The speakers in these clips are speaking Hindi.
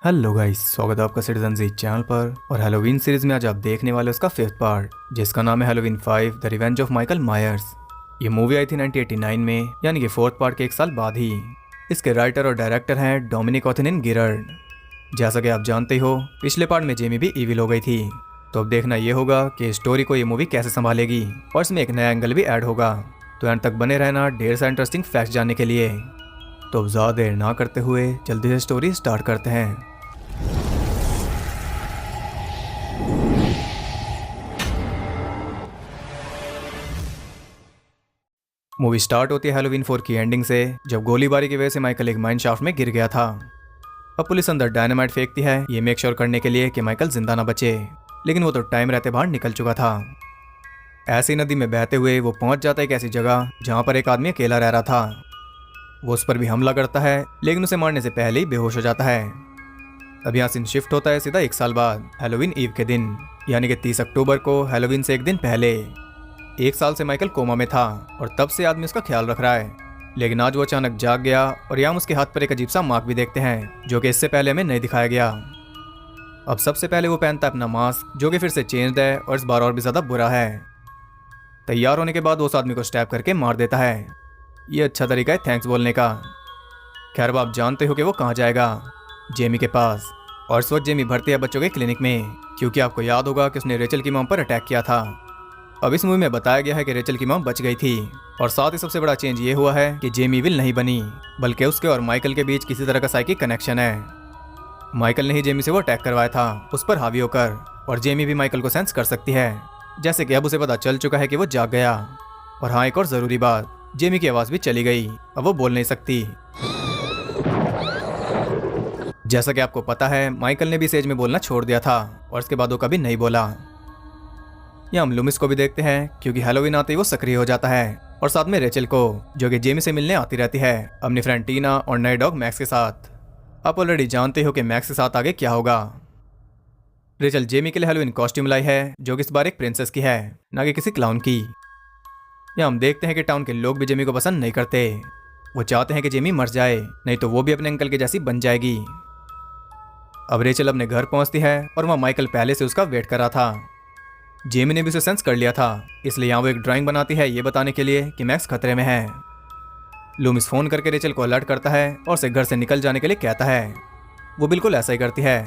हेलो गाइस, स्वागत है आपका सिटीजन जी चैनल पर। और हैलोवीन सीरीज में आज आप देखने वाले उसका फिफ्थ पार्ट, जिसका नाम है Halloween 5 the revenge of Michael Myers. ये मूवी आई थी 1989 में, यानी कि फोर्थ पार्ट के एक साल बाद ही। इसके राइटर और डायरेक्टर हैं डोमिनिक ऑथेनिन गिरर्ड। जैसा कि आप जानते हो, पिछले पार्ट में जेमी भी इविल हो गई थी। तो अब देखना ये होगा कि स्टोरी को ये मूवी कैसे संभालेगी और इसमें एक नया एंगल भी ऐड होगा। तो एंड तक बने रहना ढेर सारे इंटरेस्टिंग फैक्ट्स जानने के लिए। तो ज़्यादा देर ना करते हुए जल्दी से स्टोरी स्टार्ट करते हैं। मूवी स्टार्ट होती है हैलोवीन 4 की एंडिंग से, जब गोलीबारी की वजह से माइकल एक माइन शाफ्ट में गिर गया था। अब पुलिस अंदर डायनामाइट फेंकती है ये मेक श्योर करने के लिए कि माइकल जिंदा ना बचे, लेकिन वो तो टाइम रहते बाहर निकल चुका था। ऐसी नदी में बहते हुए वो पहुंच जाता है एक ऐसी जगह जहां पर एक आदमी अकेला रह रहा था। वो उस पर भी हमला करता है, लेकिन उसे मारने से पहले ही बेहोश हो जाता है। अब यहाँ सीन शिफ्ट होता है सीधा एक साल बाद हैलोवीन ईव के दिन, यानी कि 30 अक्टूबर को हैलोवीन से एक दिन पहले। एक साल से माइकल कोमा में था और तब से आदमी उसका ख्याल रख रहा है, लेकिन आज वो अचानक जाग गया और यहाँ उसके हाथ पर एक अजीब सा मार्क भी देखते हैं, जो कि इससे पहले हमें नहीं दिखाया गया। अब सबसे पहले वो पहनता है अपना मास्क, जो कि फिर से चेंज्ड है और इस बार और भी ज्यादा बुरा है। तैयार होने के बाद वो उस आदमी को स्टैब करके मार देता है। ये अच्छा तरीका है थैंक्स बोलने का। खैर, आप जानते हो कि वो कहाँ जाएगा, जेमी के पास। और इस वक्त जेमी भर्ती है बच्चों के क्लिनिक में, क्योंकि आपको याद होगा कि उसने रेचल की मॉम पर अटैक किया था। अब इस मूवी में बताया गया है कि रेचल की मॉम बच गई थी, और साथ ही सबसे बड़ा चेंज ये हुआ है कि जेमी विल नहीं बनी, बल्कि उसके और माइकल के बीच किसी तरह का साइकिक कनेक्शन है। माइकल ने ही जेमी से वो अटैक करवाया था, उस पर हावी होकर, और जेमी भी माइकल को सेंस कर सकती है, जैसे कि अब उसे पता चल चुका है कि वो जाग गया। और हाँ, एक और जरूरी बात, जेमी की आवाज भी चली गई, अब वो बोल नहीं सकती। जैसा कि आपको पता है, माइकल ने भी इस एज में बोलना छोड़ दिया था और उसके बाद वो कभी नहीं बोला। यहाँ हम लूमिस को भी देखते हैं, क्योंकि हैलोवीन आते ही वो सक्रिय हो जाता है, और साथ में रेचल को, जो कि जेमी से मिलने आती रहती है अपनी फ्रेंड टीना और नए डॉग मैक्स के साथ। आप ऑलरेडी जानते हो कि मैक्स के साथ आगे क्या होगा। रेचल जेमी के लिए हैलोवीन कॉस्ट्यूम लाई है, जो कि इस बार एक प्रिंसेस की है, ना कि किसी क्लाउन की। यहाँ हम देखते हैं कि टाउन के लोग भी जेमी को पसंद नहीं करते। वो चाहते हैं कि जेमी मर जाए, नहीं तो वो भी अपने अंकल के जैसी बन जाएगी। अब रेचल अपने घर पहुंचती है और वहाँ माइकल पहले से उसका वेट कर रहा था। जेमी ने भी उसे सेंस कर लिया था, इसलिए यहाँ वो एक ड्राइंग बनाती है ये बताने के लिए कि मैक्स खतरे में है। लूमिस फोन करके रेचल को अलर्ट करता है और उसे घर से निकल जाने के लिए कहता है। वो बिल्कुल ऐसा ही करती है।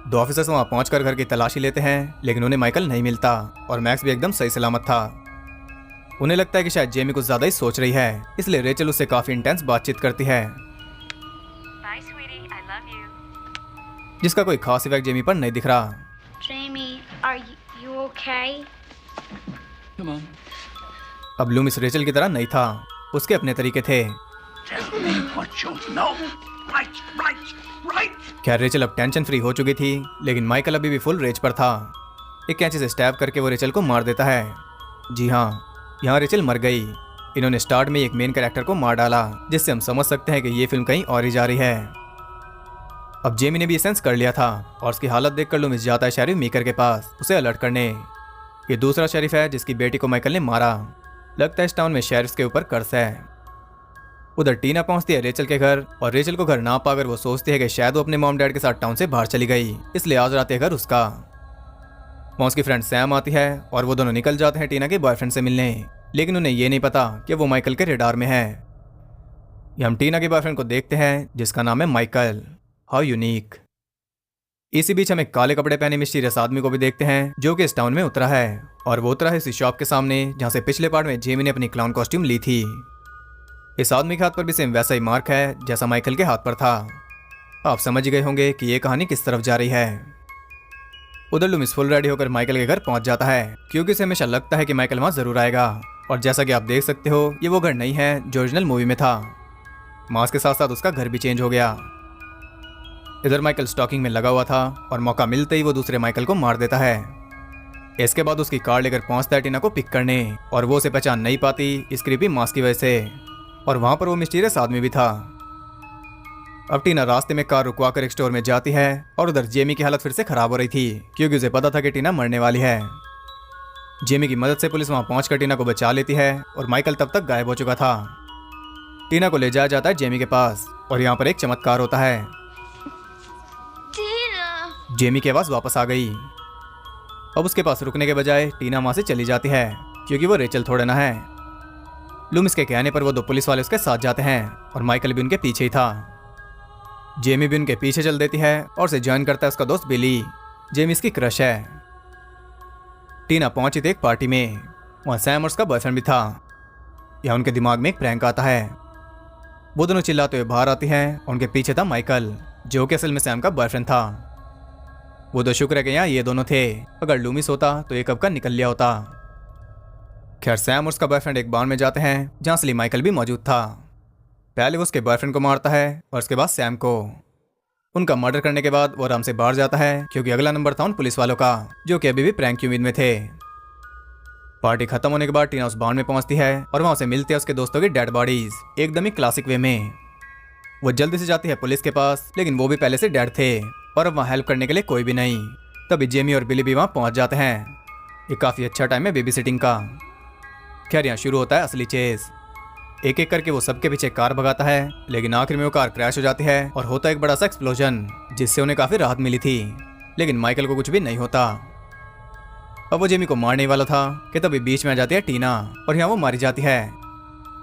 दो ऑफिसर्स वहाँ पहुंचकर घर की तलाशी लेते हैं, लेकिन उन्हें माइकल नहीं मिलता और मैक्स भी एकदम सही सलामत था। उन्हें लगता है कि शायद जेमी कुछ ज्यादा ही सोच रही है, इसलिए रेचल उससे काफी इंटेंस बातचीत करती है, जिसका कोई खास इफेक्ट जेमी पर नहीं दिख रहा। Jamie, are you okay? Come on. अब लूमिस रेचल की तरह नहीं था, उसके अपने तरीके थे। Tell me what you know. Right. खैर, रेचल अब टेंशन फ्री हो चुकी थी, लेकिन माइकल अभी भी फुल रेज पर था। एक कैंची से स्टैब करके वो रेचल को मार देता है। जी हाँ, यहाँ रेचल मर गई। इन्होंने स्टार्ट में एक मेन कैरेक्टर को मार डाला, जिससे हम समझ सकते हैं कि ये फिल्म कहीं और ही जा रही है। अब जेमी ने भी सेंस कर लिया था और उसकी हालत देखकर लूमिस जाता है शेरिफ मीकर के पास उसे अलर्ट करने। ये दूसरा शेरिफ है जिसकी बेटी को माइकल ने मारा। लगता है इस टाउन में शेरिफ के ऊपर कर्ज है। उधर टीना पहुंचती है रेचल के घर, और रेचल को घर ना पाकर वो सोचती है कि शायद वो अपने मॉम डैड के साथ टाउन से बाहर चली गई, इसलिए आज रात है घर उसका। वहाँ उसकी फ्रेंड सैम आती है और वो दोनों निकल जाते हैं टीना के बॉयफ्रेंड से मिलने, लेकिन उन्हें ये नहीं पता कि वो माइकल के रेडार में है। ये हम टीना के बॉयफ्रेंड को देखते हैं, जिसका नाम है माइकल। How unique. इसी बीच हम एक काले कपड़े पहने मिस्टीरियस आदमी को भी देखते हैं, जो कि इस टाउन में उतरा है, और वो उतरा है इसी शॉप के सामने जहां से पिछले पार्ट में जेमी ने अपनी क्लाउन कॉस्ट्यूम ली थी। इस आदमी के हाथ पर भी सेम वैसा ही मार्क है जैसा माइकल के हाथ पर था। आप समझ गए होंगे कि ये कहानी किस तरफ जा रही है। उधर लूमिस फुल रेडी होकर माइकल के घर पहुंच जाता है, क्योंकि उसे हमेशा लगता है कि माइकल वहां जरूर आएगा। और जैसा कि आप देख सकते हो, ये वो घर नहीं है जो ओरिजिनल मूवी में था। मास्क के साथ साथ उसका घर भी चेंज हो गया। इधर माइकल स्टॉकिंग में लगा हुआ था और मौका मिलते ही वो दूसरे माइकल को मार देता है। इसके बाद उसकी कार लेकर पहुंचता है टीना को पिक करने, और वो उसे पहचान नहीं पाती इस क्रीपी मास्क की वजह से, और वहां पर वो मिस्टीरियस आदमी भी था। अब टीना रास्ते में कार रुकवा कर एक स्टोर में जाती है, और उधर जेमी की हालत फिर से खराब हो रही थी, क्योंकि उसे पता था कि टीना मरने वाली है। जेमी की मदद से पुलिस वहां पहुंचकर टीना को बचा लेती है, और माइकल तब तक गायब हो चुका था। टीना को ले जाया जाता है जेमी के पास, और यहाँ पर एक चमत्कार होता है। जेमी की आवाज़ वापस आ गई। अब उसके पास रुकने के बजाय टीना वहाँ से चली जाती है क्योंकि वो रेचल थोड़े ना है। लूमिस के कहने पर वो दो पुलिस वाले उसके साथ जाते हैं और माइकल भी उनके पीछे ही था। जेमी भी उनके पीछे चल देती है और उसे ज्वाइन करता है उसका दोस्त बिली। जेमी इसकी क्रश है। टीना पहुंची थी एक पार्टी में। वहाँ सैम और उसका बॉयफ्रेंड भी था। यहाँ उनके दिमाग में एक प्रैंक आता है। वो दोनों चिल्लाते हुए बाहर आती हैं और उनके पीछे था माइकल, जो कि असल में सैम का बॉयफ्रेंड था। वो तो शुक्र है कि यहाँ ये दोनों थे, अगर लूमिस होता तो ये कब का निकल लिया होता। खैर सैम और उसका बॉयफ्रेंड एक बार में जाते हैं जहाँ असली माइकल भी मौजूद था। पहले वो उसके बॉयफ्रेंड को मारता है और उसके बाद सैम को। उनका मर्डर करने के बाद वो आराम से बाहर जाता है क्योंकि अगला नंबर था उन पुलिस वालों का, जो कि अभी भी प्रैंक की उम्मीद में थे। पार्टी खत्म होने के बाद टीना उस बार में पहुंचती है और वहां से मिलती है उसके दोस्तों की डेड बॉडीज, एकदम ही क्लासिक वे में। वो जल्दी से जाती है पुलिस के पास, लेकिन वो भी पहले से डेड थे और अब वहाँ हेल्प करने के लिए कोई भी नहीं। तभी जेमी और बिली भी वहाँ पहुंच जाते हैं। ये काफ़ी अच्छा टाइम है बेबी सिटिंग का। खैर यहाँ शुरू होता है असली चेस। एक एक करके वो सबके पीछे कार भगाता है, लेकिन आखिर में वो कार क्रैश हो जाती है और होता है एक बड़ा सा एक्सप्लोजन, जिससे उन्हें काफ़ी राहत मिली थी। लेकिन माइकल को कुछ भी नहीं होता। अब वो जेमी को मारने वाला था कि तभी बीच में आ जाती है टीना और यहाँ वो मारी जाती है।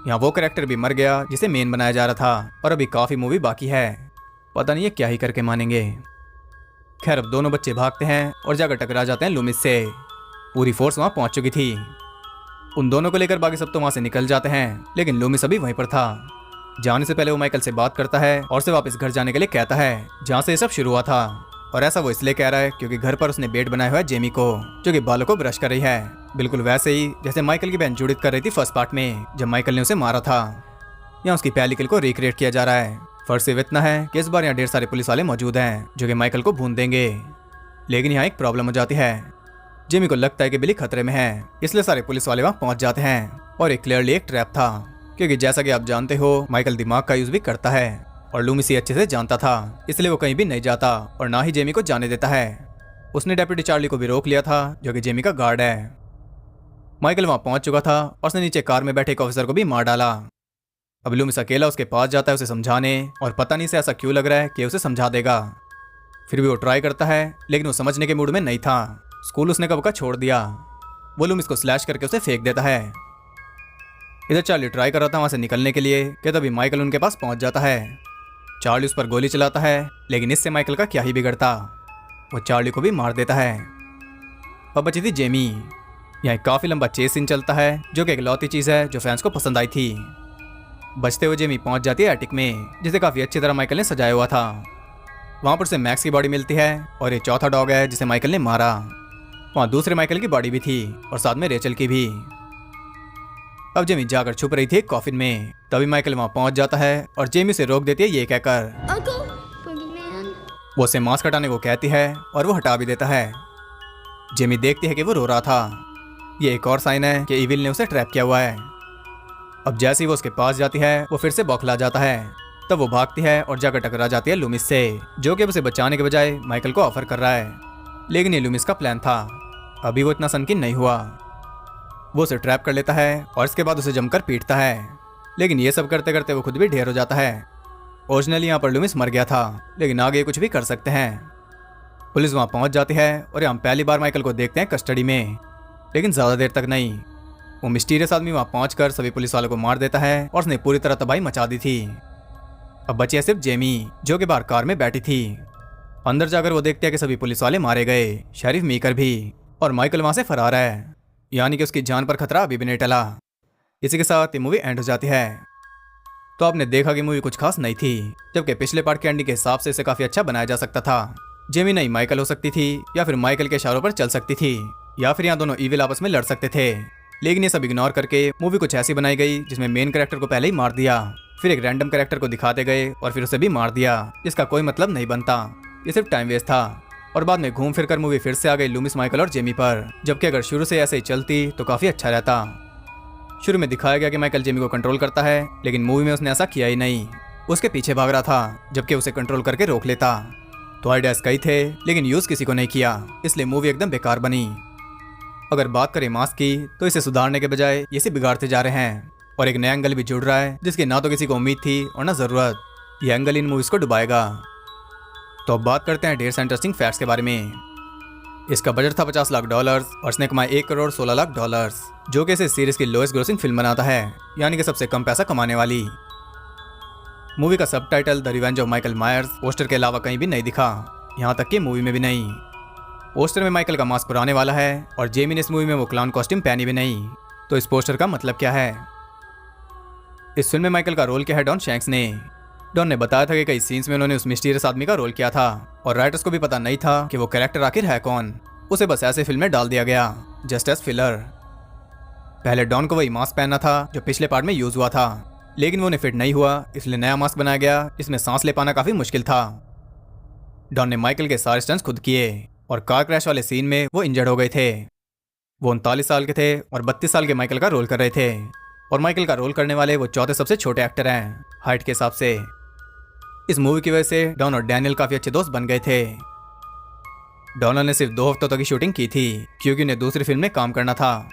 यहाँ वो कैरेक्टर भी मर गया जिसे मेन बनाया जा रहा था और अभी काफ़ी मूवी बाकी है। पता नहीं ये क्या ही करके मानेंगे। खैर अब दोनों बच्चे भागते हैं और जाकर टकरा जाते हैं लूमिस से। पूरी फोर्स वहाँ पहुँच चुकी थी। उन दोनों को लेकर बाकी सब तो वहाँ से निकल जाते हैं, लेकिन लूमिस अभी वहीं पर था। जाने से पहले वो माइकल से बात करता है और उसे वापस घर जाने के लिए कहता है जहाँ से ये सब शुरू हुआ था। और ऐसा वो इसलिए कह रहा है क्योंकि घर पर उसने बेट बनाया हुआ है जेमी को, जो कि बालों को ब्रश कर रही है, बिल्कुल वैसे ही जैसे माइकल की बहन जूडिथ कर रही थी फर्स्ट पार्ट में जब माइकल ने उसे मारा था। यहाँ उसकी पहली किल को रिक्रिएट किया जा रहा है। फर्क सिर्फ इतना है कि इस बार यहाँ ढेर सारे पुलिस वाले मौजूद हैं जो कि माइकल को भून देंगे। लेकिन यहाँ एक प्रॉब्लम हो जाती है। जेमी को लगता है कि बिली खतरे में है, इसलिए सारे पुलिस वाले वहाँ पहुँच जाते हैं। और एक क्लियरली एक ट्रैप था, क्योंकि जैसा कि आप जानते हो माइकल दिमाग का यूज भी करता है और लूमिस अच्छे से जानता था, इसलिए वो कहीं भी नहीं जाता और ना ही जेमी को जाने देता है। उसने डेप्यूटी चार्ली को भी रोक लिया था, जो कि जेमी का गार्ड है। माइकल वहाँ पहुँच चुका था और उसने नीचे कार में बैठे एक ऑफिसर को भी मार डाला। अब लूमिस अकेला उसके पास जाता है उसे समझाने, और पता नहीं से ऐसा क्यों लग रहा है कि उसे समझा देगा। फिर भी वो ट्राई करता है, लेकिन वो समझने के मूड में नहीं था। स्कूल उसने कब का छोड़ दिया। वो लूमिस को स्लैश करके उसे फेंक देता है। इधर चार्ली ट्राई कर रहा था वहाँ से निकलने के लिए कि तभी माइकल उनके पास पहुँच जाता है। चार्ली उस पर गोली चलाता है, लेकिन इससे माइकल का क्या ही बिगड़ता, वो चार्ली को भी मार देता है। अब बची थी जेमी। यहाँ काफ़ी लंबा चेस सीन चलता है, जो कि एक लौती चीज़ है जो फैंस को पसंद आई थी। बचते हुए जेमी पहुँच जाती है एटिक में, जिसे काफ़ी अच्छी तरह माइकल ने सजाया हुआ था। वहाँ पर उसे मैक्स की बॉडी मिलती है और ये चौथा डॉग है जिसे माइकल ने मारा। वहाँ दूसरे माइकल की बॉडी भी थी और साथ में रेचल की भी। अब जेमी जाकर छुप रही थी एक कॉफिन में, तभी माइकल वहाँ पहुँच जाता है और जेमी से रोक देती है ये कहकर। Uncle, Boogeyman. वो उसे मास्क हटाने को कहती है और वो हटा भी देता है। जेमी देखती है कि वो रो रहा था। ये एक और साइन है कि इविल ने उसे ट्रैप किया हुआ है। अब जैसे ही वो उसके पास जाती है वो फिर से बौखला जाता है। तब वो भागती है और जाकर टकरा जाती है लूमिस से, जो कि उसे बचाने के बजाय माइकल को ऑफर कर रहा है। लेकिन ये लूमिस का प्लान था। अभी वो इतना सनकीन नहीं हुआ। वो उसे ट्रैप कर लेता है और इसके बाद उसे जमकर पीटता है। लेकिन ये सब करते करते वो खुद भी ढेर हो जाता है। ओरिजिनली यहाँ पर लूमिस मर गया था, लेकिन आगे कुछ भी कर सकते हैं। पुलिस वहाँ पहुँच जाती है और हम पहली बार माइकल को देखते हैं कस्टडी में, लेकिन ज़्यादा देर तक नहीं। वो मिस्टीरियस आदमी वहाँ पहुँचकर सभी पुलिस वालों को मार देता है और उसने पूरी तरह तबाही मचा दी थी। अब बची है सिर्फ जेमी, जो कि बाहर कार में बैठी थी। अंदर जाकर वो देखते हैं कि सभी पुलिस वाले मारे गए, शेरिफ मीकर भी, और माइकल वहाँ से फरार है, यानी कि उसकी जान पर खतरा अभी भी नहीं टला। इसी के साथ ये मूवी एंड हो जाती है। तो आपने देखा कि मूवी कुछ खास नहीं थी, जबकि पिछले पार्ट के एंडिंग के हिसाब से इसे काफ़ी अच्छा बनाया जा सकता था। जेमी नहीं माइकल हो सकती थी, या फिर माइकल के इशारों पर चल सकती थी, या फिर यहाँ दोनों ईविल आपस में लड़ सकते थे। लेकिन ये सब इग्नोर करके मूवी कुछ ऐसी बनाई गई जिसमें मेन कैरेक्टर को पहले ही मार दिया, फिर एक रैंडम कैरेक्टर को दिखाते गए और फिर उसे भी मार दिया, जिसका कोई मतलब नहीं बनता। ये सिर्फ टाइम वेस्ट था। और बाद में घूम फिर कर मूवी फिर से आ गई लूमिस, माइकल और जेमी पर, जबकि अगर शुरू से ऐसे ही चलती तो काफ़ी अच्छा रहता। शुरू में दिखाया गया कि माइकल जेमी को कंट्रोल करता है, लेकिन मूवी में उसने ऐसा किया ही नहीं। उसके पीछे भाग रहा था, जबकि उसे कंट्रोल करके रोक लेता। तो आइडियाज कई थे, लेकिन यूज़ किसी को नहीं किया, इसलिए मूवी एकदम बेकार बनी। अगर बात करें मास्क की, तो इसे सुधारने के बजाय ये से बिगाड़ते जा रहे हैं, और एक नया एंगल भी जुड़ रहा है जिसकी ना तो किसी को उम्मीद थी और ना ज़रूरत। यह एंगल इन मूवीज़ को डुबाएगा। तो अब बात करते हैं ढेर सारे इंटरेस्टिंग फैक्ट्स के बारे में। इसका बजट था $50 लाख और इसने कमाए $1 करोड़ 16 लाख, जो कि इसे सीरीज की लोएस्ट ग्रोसिंग फिल्म बनाता है, यानी कि सबसे कम पैसा कमाने वाली। मूवी का subtitle the revenge of Michael Myers poster के अलावा कहीं भी नहीं दिखा, यहाँ तक कि मूवी में भी नहीं। पोस्टर में माइकल का मास्क पुराने वाला है और जेमी ने इस मूवी में वो क्लाउन कॉस्ट्यूम पहनी भी नहीं। तो इस पोस्टर का मतलब क्या है? इस फिल्म में माइकल का रोल किया है डॉन शैंक्स ने। डॉन ने बताया था कि कई सीन्स में उन्होंने उस मिस्टीरियस आदमी का रोल किया था और राइटर्स को भी पता नहीं था कि वो कैरेक्टर आखिर है कौन। उसे बस ऐसे फिल्म में डाल दिया गया, जस्ट एज फिलर। पहले डॉन को वही मास्क पहनना था जो पिछले पार्ट में यूज हुआ था, लेकिन वो उन्हें फिट नहीं हुआ, इसलिए नया मास्क बनाया गया। इसमें सांस ले पाना काफी मुश्किल था। डॉन ने माइकल के सारे स्टंट्स खुद किए और कार क्रैश वाले सीन में वो इंजर्ड हो गए थे। वो 39 साल के थे और 32 साल के माइकल का रोल कर रहे थे, और माइकल का रोल करने वाले वो चौथे सबसे छोटे एक्टर हैं हाइट के हिसाब से। इस मूवी की वजह से डॉन और डैनियल काफी अच्छे दोस्त बन गए थे। डोनाल्ड ने सिर्फ 2 हफ्तों तक की शूटिंग की थी क्योंकि उन्हें दूसरी फिल्म में काम करना था।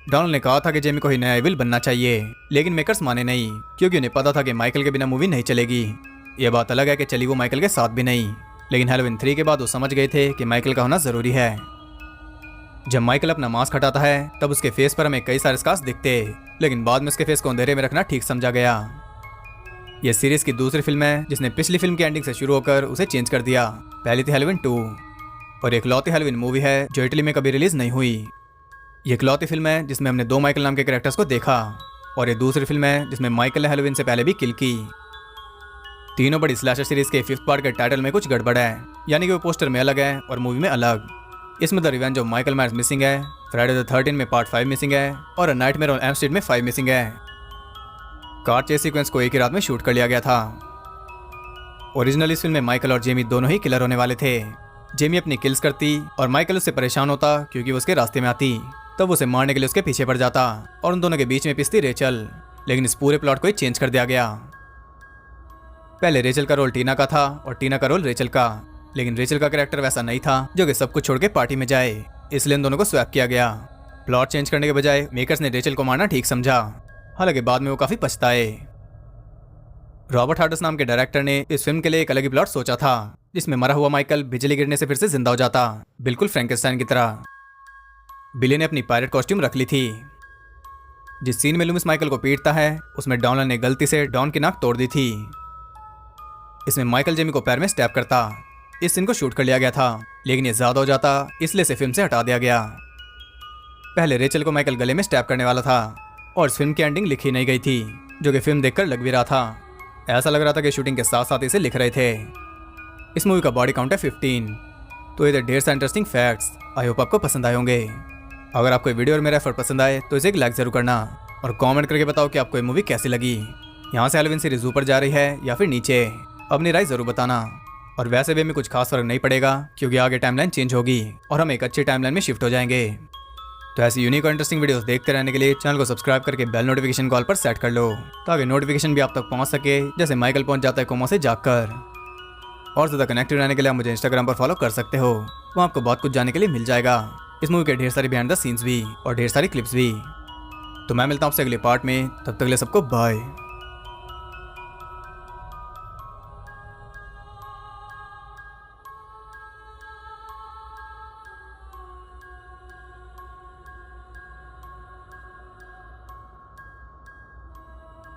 डोनाल्ड ने कहा था कि जेमी को ही नया एविल बनना चाहिए, लेकिन मेकर्स माने नहीं क्योंकि उन्हें पता था कि माइकल के बिना मूवी नहीं चलेगी। यह बात अलग है कि चली वो माइकल के साथ भी नहीं, लेकिन हैलोवीन 3 के बाद वो समझ गए थे कि माइकल का होना जरूरी है। जब माइकल अपना मास्क हटाता है तब उसके फेस पर हमें कई सारे स्कार्स दिखते, लेकिन बाद में उसके फेस को अंधेरे में रखना ठीक समझा गया। यह सीरीज की दूसरी फिल्म है जिसने पिछली फिल्म की एंडिंग से शुरू होकर उसे चेंज कर दिया। पहली थी हैलोवीन 2 और एक इकलौती हैलोवीन मूवी है जो इटली में कभी रिलीज नहीं हुई। ये इकलौती फिल्म है जिसमें हमने 2 माइकल नाम के कैरेक्टर्स को देखा, और ये दूसरी फिल्म है जिसमें माइकल ने हैलोवीन से पहले भी किल की। तीनों बड़ी स्लैशर सीरीज के 5th पार्ट के टाइटल में कुछ गड़बड़ है, यानी कि वो पोस्टर में अलग है और मूवी में अलग। इसमें the revenge of Michael Myers missing है, फ्राइडे द 13 में पार्ट 5 मिसिंग है और a nightmare on Elm Street में 5 मिसिंग है। कार चेस सीक्वेंस को एक ही रात में शूट कर लिया गया था। ओरिजिनल इस फिल्म में माइकल और जेमी दोनों ही किलर होने वाले थे। जेमी अपनी किल्स करती और माइकल उससे परेशान होता क्योंकि वो उसके रास्ते में आती, तब उसे मारने के लिए उसके पीछे पड़ जाता और उन दोनों के बीच में पिसती रेचल। लेकिन इस पूरे प्लॉट को ही चेंज कर दिया गया। पहले रेचल का रोल टीना का था और टीना का रोल रेचल का, लेकिन रेचल का कैरेक्टर वैसा नहीं था जो कि सब कुछ छोड़ के पार्टी में जाए, इसलिए इन दोनों को स्वैप किया गया। प्लॉट चेंज करने के बजाय मेकर्स ने रेचल को मारना ठीक समझा, हालांकि बाद में वो काफी पछताए। रॉबर्ट हार्डस नाम के डायरेक्टर ने इस फिल्म के लिए एक अलग ही प्लॉट सोचा था जिसमें मरा हुआ माइकल बिजली गिरने से फिर से जिंदा हो जाता, बिल्कुल फ्रैंकेनस्टाइन की तरह। बिली ने अपनी पायरेट कॉस्ट्यूम रख ली थी। जिस सीन में लूमिस माइकल को पीटता है उसमें डॉनल्ड ने गलती से डॉन की नाक तोड़ दी थी। इसमें माइकल जेमी को पैर में स्टैब करता। इस सीन को शूट कर लिया गया था, लेकिन ये ज्यादा हो जाता इसलिए इसे फिल्म से हटा दिया गया। पहले रेचल को माइकल गले में स्टैब करने वाला था और इस फिल्म की एंडिंग लिखी नहीं गई थी, जो कि फिल्म देखकर लग भी रहा था। ऐसा लग रहा था कि शूटिंग के साथ साथ इसे लिख रहे थे। इस मूवी का बॉडी काउंट है 15। तो इधर ढेर सारे इंटरेस्टिंग फैक्ट्स, आई होप आपको पसंद आए होंगे। अगर आपको वीडियो और मेरा एफर्ट पसंद आए तो इसे एक लाइक जरूर करना और कमेंट करके बताओ कि आपको ये मूवी कैसी लगी। यहाँ से हैलोवीन सीरीज ऊपर जा रही है या फिर नीचे, अपनी राय जरूर बताना। और वैसे भी हमें कुछ खास फर्क नहीं पड़ेगा क्योंकि आगे टाइमलाइन चेंज होगी और हम एक अच्छी टाइमलाइन में शिफ्ट हो जाएंगे। तो ऐसी यूनिक और इंटरेस्टिंग वीडियोस देखते रहने के लिए चैनल को सब्सक्राइब करके बेल नोटिफिकेशन कॉल पर सेट कर लो, ताकि नोटिफिकेशन भी आप तक पहुंच सके जैसे माइकल पहुंच जाता है कोमा से जाकर। और ज़्यादा कनेक्टेड रहने के लिए आप मुझे इंस्टाग्राम पर फॉलो कर सकते हो, वहाँ आपको बहुत कुछ जानने के लिए मिल जाएगा। इस मूवी के ढेर सारे बिहाइंड द सीन्स भी और ढेर सारी क्लिप्स भी। तो मैं मिलता हूँ आपसे अगले पार्ट में, तब तक के लिए सबको बाय।